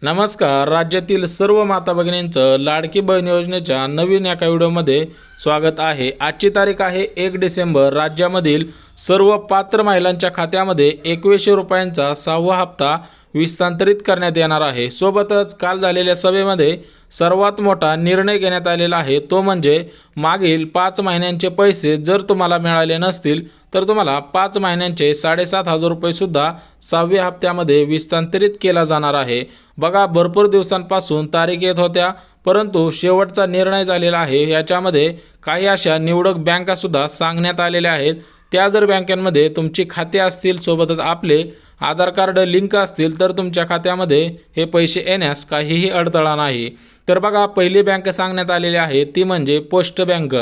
नमस्कार. राज्यातील सर्व माता भगिनींचं लाडकी बहीण योजनेच्या नवीन एका व्हिडिओमध्ये स्वागत आहे. आजची तारीख आहे 1 डिसेंबर. राज्यामधील सर्व पात्र महिलांच्या खात्यामध्ये 2100 रुपयांचा 6वा हप्ता विस्तारित करण्यात येणार आहे. सोबतच काल झालेल्या सभेमध्ये सर्वात मोठा निर्णय घेण्यात आलेला आहे, तो म्हणजे मागील 5 महिन्यांचे पैसे जर तुम्हाला मिळाले नसतील तर तुम्हाला 5 महिन्यांचे 7,500 रुपये सुद्धा 6व्या हप्त्यामध्ये विस्तारित केला जाणार आहे. बघा, भरपूर दिवसांपासून तारीख येत होत्या, परंतु शेवटचा निर्णय झालेला आहे. याच्यामध्ये काही अशा निवडक बँका सुद्धा सांगण्यात आलेल्या आहेत. त्या जर बँकांमध्ये तुमची खाते असतील, सोबतच आपले आधार कार्ड लिंक असतील, तर तुमच्या खात्यामध्ये हे पैसे येण्यास काहीही अडथळा नाही. तर बघा, पहिली बँक सांगण्यात आलेली आहे ती म्हणजे पोस्ट बँक.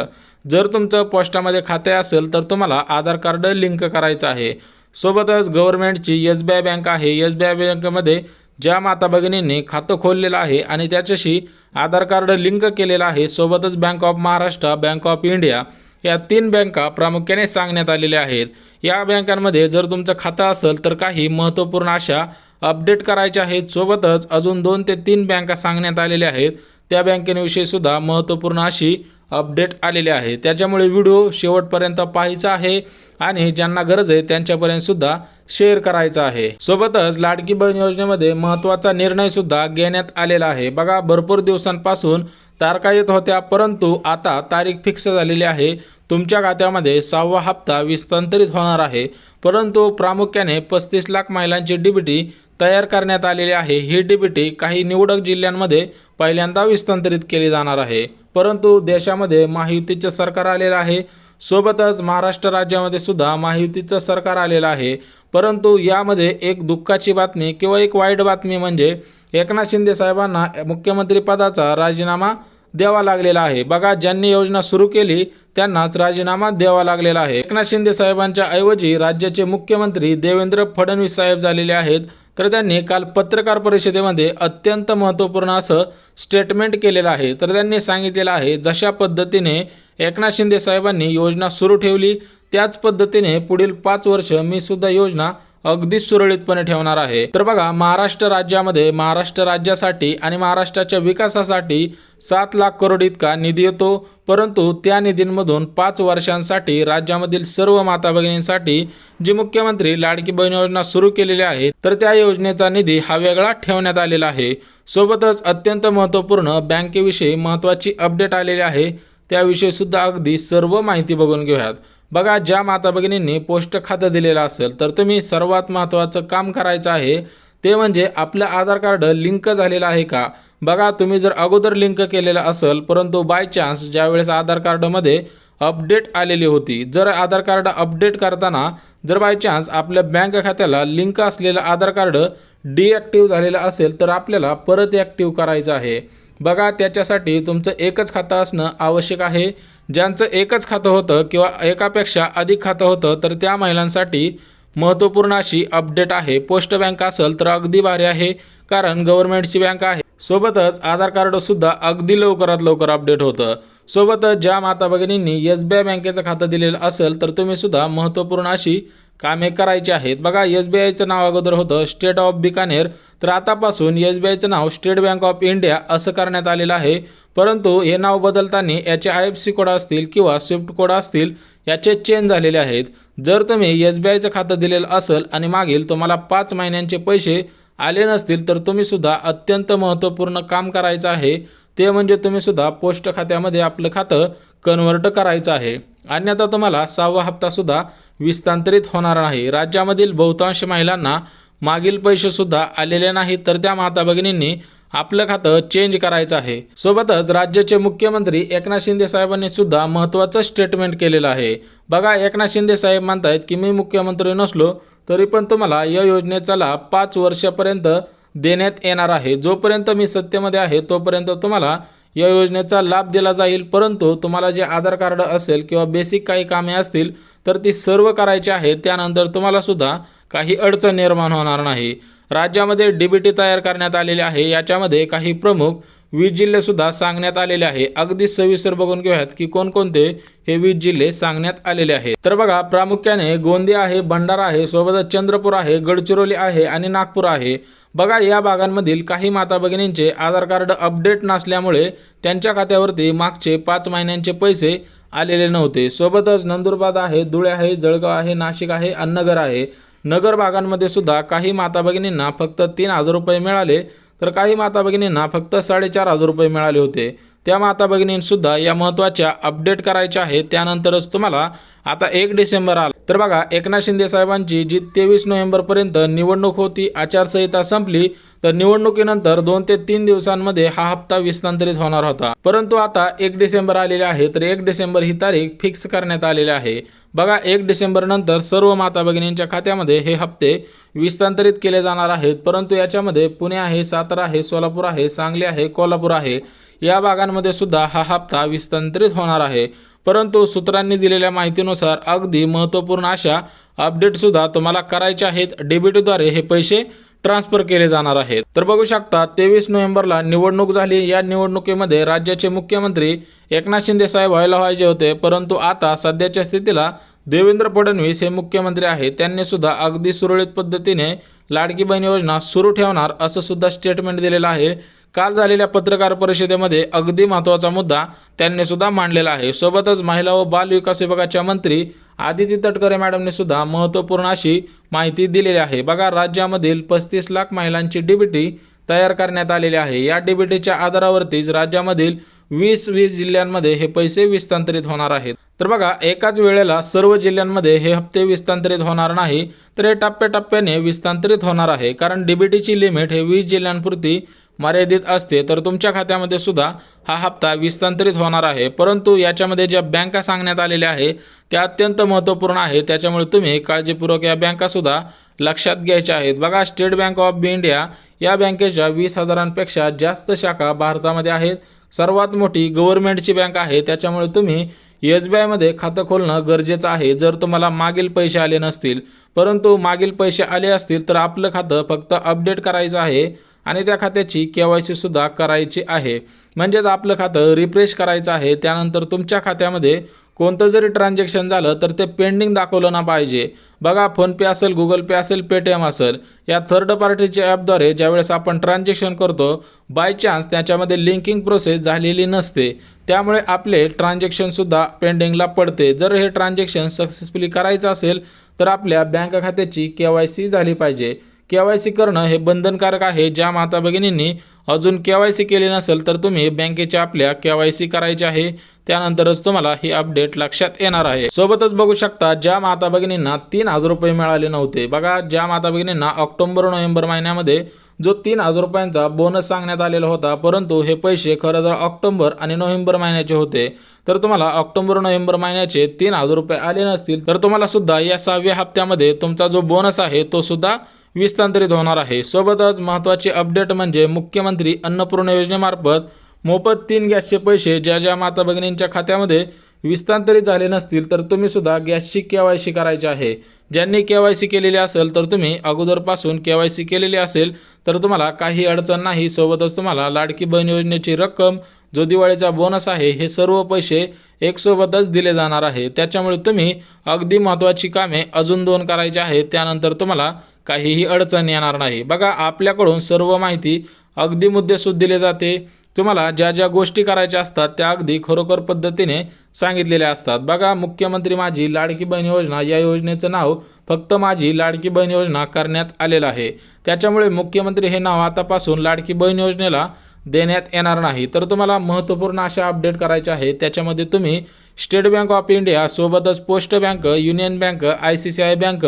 जर तुमचं पोस्टामध्ये खाते असेल तर तुम्हाला आधार कार्ड लिंक करायचं आहे. सोबतच गव्हर्नमेंटची SBI बँक आहे. SBI बँकेमध्ये ज्या माता भगिनींनी खातं खोललेलं आहे आणि त्याच्याशी आधार कार्ड लिंक केलेलं आहे, सोबतच bank of Maharashtra, bank of India, या 3 बँका प्रामुख्याने सांगण्यात आलेल्या आहेत. या बँकांमध्ये जर तुमचं खातं असेल तर काही महत्त्वपूर्ण अशा अपडेट करायच्या आहेत. सोबतच अजून 2 ते 3 बँका सांगण्यात आलेल्या आहेत. त्या बँकेविषयी सुद्धा महत्त्वपूर्ण अशी अपडेट आलेली आहे. त्याच्यामुळे व्हिडिओ शेवटपर्यंत पाहायचा आहे आणि ज्यांना गरज आहे त्यांच्यापर्यंत सुद्धा शेअर करायचा आहे. सोबतच लाडकी बहीण योजनेमध्ये महत्त्वाचा निर्णय सुद्धा घेण्यात आलेला आहे. बघा, भरपूर दिवसांपासून तारखा येत होत्या, परंतु आता तारीख फिक्स झालेली आहे. तुमच्या खात्यामध्ये 6वा हप्ता विस्तारित होणार आहे. परंतु प्रामुख्याने 35 लाख महिलांची DBT तयार करण्यात आलेली आहे. ही DBT काही निवडक जिल्ह्यांमध्ये पहिल्यांदा विस्तारित केली जाणार आहे. परंतु देशामध्ये महायुतीचे सरकार आलेलं आहे. सोबतच महाराष्ट्र राज्यामध्ये सुद्धा महायुतीचं सरकार आलेलं आहे. परंतु यामध्ये एक दुःखाची बातमी किंवा एक वाईट बातमी म्हणजे एकनाथ शिंदे साहेबांना मुख्यमंत्री पदाचा राजीनामा द्यावा लागलेला आहे. बघा, ज्यांनी योजना सुरू केली त्यांनाच राजीनामा द्यावा लागलेला आहे. एकनाथ शिंदे साहेबांच्या ऐवजी राज्याचे मुख्यमंत्री देवेंद्र फडणवीस साहेब झालेले आहेत. तर त्यांनी काल पत्रकार परिषदेमध्ये अत्यंत महत्त्वपूर्ण असं स्टेटमेंट केलेलं आहे. तर त्यांनी सांगितलेलं आहे, जशा पद्धतीने एकनाथ शिंदे साहेबांनी योजना सुरू ठेवली त्याच पद्धतीने पुढील 5 वर्ष मी सुद्धा योजना अगदी सुरळीतपणे ठेवणार आहे. तर बघा, महाराष्ट्र राज्यामध्ये महाराष्ट्र राज्यासाठी आणि महाराष्ट्राच्या विकासासाठी 7 लाख करोड इतका निधी येतो. परंतु त्या निधींमधून 5 वर्षांसाठी राज्यामधील सर्व माता भगिनींसाठी जी मुख्यमंत्री लाडकी बहीण योजना सुरू केलेली आहे, तर त्या योजनेचा निधी हा वेगळा ठेवण्यात आलेला आहे. सोबतच अत्यंत महत्त्वपूर्ण बँकेविषयी महत्त्वाची अपडेट आलेली आहे. त्याविषयी सुद्धा अगदी सर्व माहिती बघून घेऊयात. बघा, ज्या माता भगिनींनी पोस्ट खातं दिलेलं असेल तर तुम्ही सर्वात महत्त्वाचं काम करायचं आहे ते म्हणजे आपलं आधार कार्ड लिंक झालेलं आहे का. बघा, तुम्ही जर अगोदर लिंक केलेलं असेल, परंतु बाय चान्स ज्यावेळेस आधार कार्डमध्ये अपडेट आलेली होती, जर आधार कार्ड अपडेट करताना जर बाय चान्स आपल्या बँक खात्याला लिंक असलेलं आधार कार्ड डिॲक्टिव्ह झालेलं असेल तर आपल्याला परत ॲक्टिव्ह करायचं आहे. बघा, त्याच्यासाठी तुमचं एकच खातं असणं आवश्यक आहे. ज्यांचं एकच खातं होतं किंवा एकापेक्षा अधिक खातं होतं तर त्या महिलांसाठी महत्त्वपूर्ण अशी अपडेट आहे. पोस्ट बँक असेल तर अगदी भारी आहे, कारण गव्हर्नमेंटची बँक आहे. सोबतच आधार कार्डसुद्धा अगदी लवकरात लवकर अपडेट होतं. सोबतच ज्या माता भगिनींनी SBI बँकेचं खातं दिलेलं असेल तर तुम्ही सुद्धा महत्त्वपूर्ण अशी कामे करायची आहेत. बघा, SBIचं नाव अगोदर होतं स्टेट ऑफ बिकानेर, तर आतापासून SBIचं नाव स्टेट बँक ऑफ इंडिया असं करण्यात आलेलं आहे. परंतु हे नाव बदलताना याचे IFSC कोड असतील किंवा स्विफ्ट कोड असतील याचे चेंज झालेले आहेत. जर तुम्ही SBIचं खातं दिलेलं असेल आणि मागील तुम्हाला 5 महिन्यांचे पैसे आले नसतील तर तुम्ही सुद्धा अत्यंत महत्त्वपूर्ण काम करायचं आहे. ते म्हणजे तुम्ही सुद्धा पोस्ट खात्यामध्ये आपलं खातं कन्वर्ट करायचं आहे. अन्यथा तुम्हाला 6वा हप्तासुद्धा विस्तारित होणार नाही. राज्यामधील बहुतांश महिलांना मागील पैसे सुद्धा आलेले नाहीत, तर त्या माता भगिनींनी आपलं खातं चेंज करायचं आहे. सोबतच राज्याचे मुख्यमंत्री एकनाथ शिंदे साहेबांनी सुद्धा महत्त्वाचं स्टेटमेंट केलेलं आहे. बघा, एकनाथ शिंदे साहेब म्हणतायत की मी मुख्यमंत्री नसलो तरी पण तुम्हाला या योजनेचा लाभ 5 वर्षापर्यंत देण्यात येणार आहे. जोपर्यंत मी सत्तेमध्ये आहे तोपर्यंत तुम्हाला या योजनेचा लाभ दिला जाईल. परंतु तुम्हाला जे आधार कार्ड असेल किंवा बेसिक काही कामे असतील तर ती सर्व करायची आहे. त्यानंतर तुम्हाला सुद्धा काही अडचण निर्माण होणार नाही. राज्यामध्ये DBT तयार करण्यात आलेली आहे. याच्यामध्ये काही प्रमुख 20 जिल्हेसुद्धा सांगण्यात आलेले आहे. अगदी सविस्तर बघून घेऊयात की कोणकोणते हे 20 जिल्हे सांगण्यात आलेले आहेत. तर बघा, प्रामुख्याने गोंदिया आहे, भंडारा आहे, सोबतच चंद्रपूर आहे, गडचिरोली आहे आणि नागपूर आहे. बघा, या भागांमधील काही माता भगिनींचे आधार कार्ड अपडेट नसल्यामुळे त्यांच्या खात्यावरती मागचे 5 महिन्यांचे पैसे आलेले नव्हते. सोबतच नंदुरबार आहे, धुळे आहे, जळगाव आहे, नाशिक आहे, नगर आहे. नगर भागांमध्ये सुद्धा काही माता भगिनींना फक्त 3,000 रुपये मिळाले, तर काही माता भगिनींना फक्त 4,500 रुपये मिळाले होते. त्या माता भगिनींसुद्धा या महत्त्वाच्या अपडेट करायच्या आहेत. त्यानंतरच तुम्हाला आता 1 डिसेंबर आला तर बघा, एकनाथ शिंदे साहेबांची जी 23 नोव्हेंबरपर्यंत निवडणूक होती, आचारसंहिता संपली, तर निवडणुकीनंतर 2 ते 3 दिवसांमध्ये हा हप्ता विस्तारित होणार होता. परंतु आता 1 डिसेंबर आलेले आहे, तर 1 डिसेंबर ही तारीख फिक्स करण्यात आलेली आहे. बघा, 1 डिसेंबर नंतर सर्व माता भगिनींच्या खात्यामध्ये हे हप्ते विस्तारित केले जाणार आहेत. परंतु याच्यामध्ये पुणे आहे, सातारा आहे, सोलापूर आहे, सांगली आहे, कोल्हापूर आहे, या भागांमध्ये सुद्धा हा हप्ता विस्तारित होणार आहे. परंतु सूत्रांनी दिलेल्या माहितीनुसार अगदी महत्त्वपूर्ण अशा अपडेटसुद्धा तुम्हाला करायच्या आहेत. डीबीटीद्वारे हे पैसे ट्रान्सफर केले जाणार आहेत. तर बघू शकता, 23 नोव्हेंबरला निवडणूक झाली. या निवडणुकीमध्ये राज्याचे मुख्यमंत्री एकनाथ शिंदे साहेब व्हायला पाहिजे होते, परंतु आता सध्याच्या स्थितीला देवेंद्र फडणवीस हे मुख्यमंत्री आहेत. त्यांनी सुद्धा अगदी सुरळीत पद्धतीने लाडकी बहीण योजना सुरू ठेवणार असं सुद्धा स्टेटमेंट दिलेलं आहे. काल झालेल्या पत्रकार परिषदेमध्ये अगदी महत्त्वाचा मुद्दा त्यांनी सुद्धा मांडलेला आहे. सोबतच महिला व बाल विकास विभागाच्या मंत्री आदिती तटकरे मॅडमने सुद्धा महत्त्वपूर्ण अशी माहिती दिलेली आहे. बघा, राज्यामधील 35 लाख महिलांची डीबीटी तयार करण्यात आलेली आहे. या डीबीटीच्या आधारावरतीच राज्यामधील 20 जिल्ह्यांमध्ये हे पैसे विस्तारित होणार आहेत. तर बघा, एकाच वेळेला सर्व जिल्ह्यांमध्ये हे हप्ते विस्तारित होणार नाही, तर हे टप्प्याटप्प्याने विस्तारित होणार आहे. कारण डीबीटीची लिमिट हे 20 जिल्ह्यांपुरती मर्यादित असते. तर तुमच्या खात्यामध्ये सुद्धा हा हप्ता विस्तारित होणार आहे. परंतु याच्यामध्ये ज्या बँका सांगण्यात आलेल्या आहे त्या अत्यंत महत्त्वपूर्ण आहे. त्याच्यामुळे तुम्ही काळजीपूर्वक या बँकासुद्धा लक्षात घ्यायच्या आहेत. बघा, स्टेट बँक ऑफ इंडिया या बँकेच्या 20,000पेक्षा जास्त शाखा भारतामध्ये आहेत. सर्वात मोठी गव्हर्नमेंटची बँक आहे. त्याच्यामुळे तुम्ही SBIमध्ये खातं खोलणं गरजेचं आहे. जर तुम्हाला मागील पैसे आले नसतील, परंतु मागील पैसे आले असतील तर आपलं खातं फक्त अपडेट करायचं आहे आणि त्या खात्याची KYC सुद्धा करायची आहे. म्हणजेच आपलं खातं रिफ्रेश करायचं आहे. त्यानंतर तुमच्या खात्यामध्ये कोणतं जरी ट्रान्झॅक्शन झालं तर ते पेंडिंग दाखवलं ना पाहिजे. बघा, फोनपे असेल, गुगल पे असेल, पेटीएम असेल, या थर्ड पार्टीच्या ॲपद्वारे ज्यावेळेस आपण ट्रान्झॅक्शन करतो, बाय चान्स त्याच्यामध्ये लिंकिंग प्रोसेस झालेली नसते, त्यामुळे आपले ट्रान्झॅक्शनसुद्धा पेंडिंगला पडते. जर हे ट्रान्झॅक्शन सक्सेसफुली करायचं असेल तर आपल्या बँक खात्याची KYC झाली पाहिजे. KYC करणं हे बंधनकारक आहे. ज्या माता भगिनींनी अजून KYC केली नसेल तर तुम्ही बँकेच्या आपल्या KYC करायचे आहे. त्यानंतरच तुम्हाला ही अपडेट लक्षात येणार आहे. सोबतच बघू शकता, ज्या माता भगिनींना 3,000 रुपये मिळाले नव्हते, बघा, ज्या माता भगिनींना ऑक्टोबर नोव्हेंबर महिन्यामध्ये जो 3,000 रुपयांचा बोनस सांगण्यात आलेला होता, परंतु हे पैसे खरं तर ऑक्टोबर आणि नोव्हेंबर महिन्याचे होते, तर तुम्हाला ऑक्टोबर नोव्हेंबर महिन्याचे 3,000 रुपये आले नसतील तर तुम्हाला सुद्धा या 6व्या हप्त्यामध्ये तुमचा जो बोनस आहे तो सुद्धा विस्तारित होणार आहे. सोबतच महत्त्वाची अपडेट म्हणजे मुख्यमंत्री अन्नपूर्णा योजनेमार्फत मोफत 3 गॅसचे पैसे ज्या माता भगिनींच्या खात्यामध्ये विस्तारित झाले नसतील तर तुम्ही सुद्धा गॅसची KYC करायची आहे. ज्यांनी KYC केलेली असेल तर तुम्ही अगोदरपासून KYC केलेली असेल तर तुम्हाला काही अडचण नाही. सोबतच तुम्हाला लाडकी बहीण योजनेची रक्कम, जो दिवाळीचा बोनस आहे, हे सर्व पैसे एकसोबतच दिले जाणार आहे. त्याच्यामुळे तुम्ही अगदी महत्त्वाची कामे अजून 2 करायची आहेत. त्यानंतर तुम्हाला काहीही अडचण येणार नाही. बघा, आपल्याकडून सर्व माहिती अगदी मुद्देसूद दिली जाते. तुम्हाला ज्या ज्या गोष्टी करायच्या असतात त्या अगदी खरोखर पद्धतीने सांगितलेल्या असतात. बघा, मुख्यमंत्री माझी लाडकी बहीण योजना या योजनेचं नाव फक्त माझी लाडकी बहीण योजना करण्यात आलेलं आहे. त्याच्यामुळे मुख्यमंत्री हे नाव आतापासून लाडकी बहीण योजनेला देण्यात येणार नाही. तर तुम्हाला महत्त्वपूर्ण अशा अपडेट करायच्या आहेत. त्याच्यामध्ये तुम्ही स्टेट बँक ऑफ इंडिया, सोबतच post bank, union bank, ICICI bank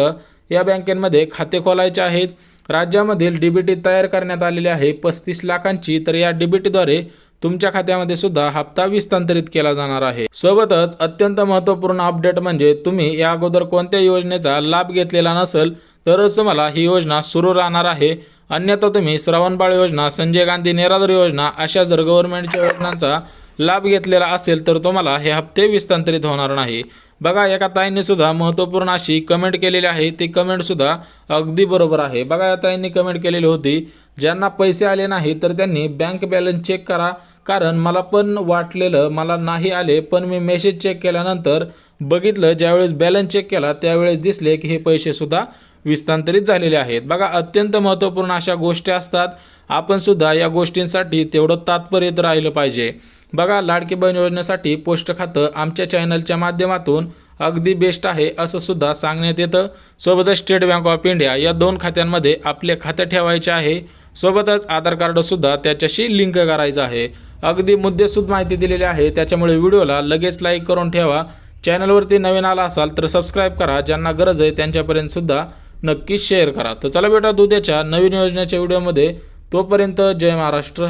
या बँकेमध्ये खाते खोलायचे आहेत. राज्यामधील डीबीटी तयार करण्यात आलेली आहे 35 लाखांची. तर या डीबीटीद्वारे तुमच्या खात्यामध्ये सुद्धा हप्ता विस्तारित केला जाणार आहे. सोबतच अत्यंत महत्त्वपूर्ण अपडेट म्हणजे तुम्ही या अगोदर कोणत्या योजनेचा लाभ घेतलेला नसेल तरच तुम्हाला ही योजना सुरू राहणार आहे. अन्यथा तुम्ही श्रावणबाळ योजना, संजय गांधी निराधार योजना अशा जर गव्हर्नमेंटच्या योजनांचा लाभ घेतलेला असेल तर तुम्हाला हे हप्ते विस्तारित होणार नाही. बघा, एका ताईंनी सुद्धा महत्त्वपूर्ण अशी कमेंट केलेली आहे. ती कमेंटसुद्धा अगदी बरोबर आहे. बघा, या ताईंनी कमेंट केलेली होती, ज्यांना पैसे आले नाही तर त्यांनी बँक बॅलन्स चेक करा. कारण मला पण वाटलेलं मला नाही आले, पण मी मेसेज चेक केल्यानंतर बघितलं, ज्यावेळेस बॅलन्स चेक केला त्यावेळेस दिसले की हे पैसेसुद्धा विस्तांतरित झालेले आहेत। बघा, अत्यंत महत्त्वपूर्ण अशा गोष्टी असतात, आपण सुद्धा या गोष्टींसाठी तेवढं तात्पर्यत राहिलं पाहिजे। बघा, लाडकी बहीण योजनेसाठी पोस्ट खातं आमच्या चॅनलच्या माध्यमातून अगदी बेस्ट आहे असं सुद्धा सांगण्यात येतं। सोबतच स्टेट बँक ऑफ इंडिया या 2 खात्यांमध्ये आपले खाते ठेवायचे आहे। सोबतच आधार कार्ड सुद्धा त्याच्याशी लिंक करायचं आहे। अगदी मुद्देसूद माहिती दिलेली आहे, त्याच्यामुळे व्हिडिओला लगेच लाईक करून ठेवा। चॅनलवरती नवीन आला असाल तर सबस्क्राईब करा, ज्यांना गरज आहे त्यांच्यापर्यंत सुद्धा नक्कीच शेअर करा। तर चला भेटूया उद्याच्या नवीन योजनेच्या व्हिडिओमध्ये, तोपर्यंत जय महाराष्ट्र।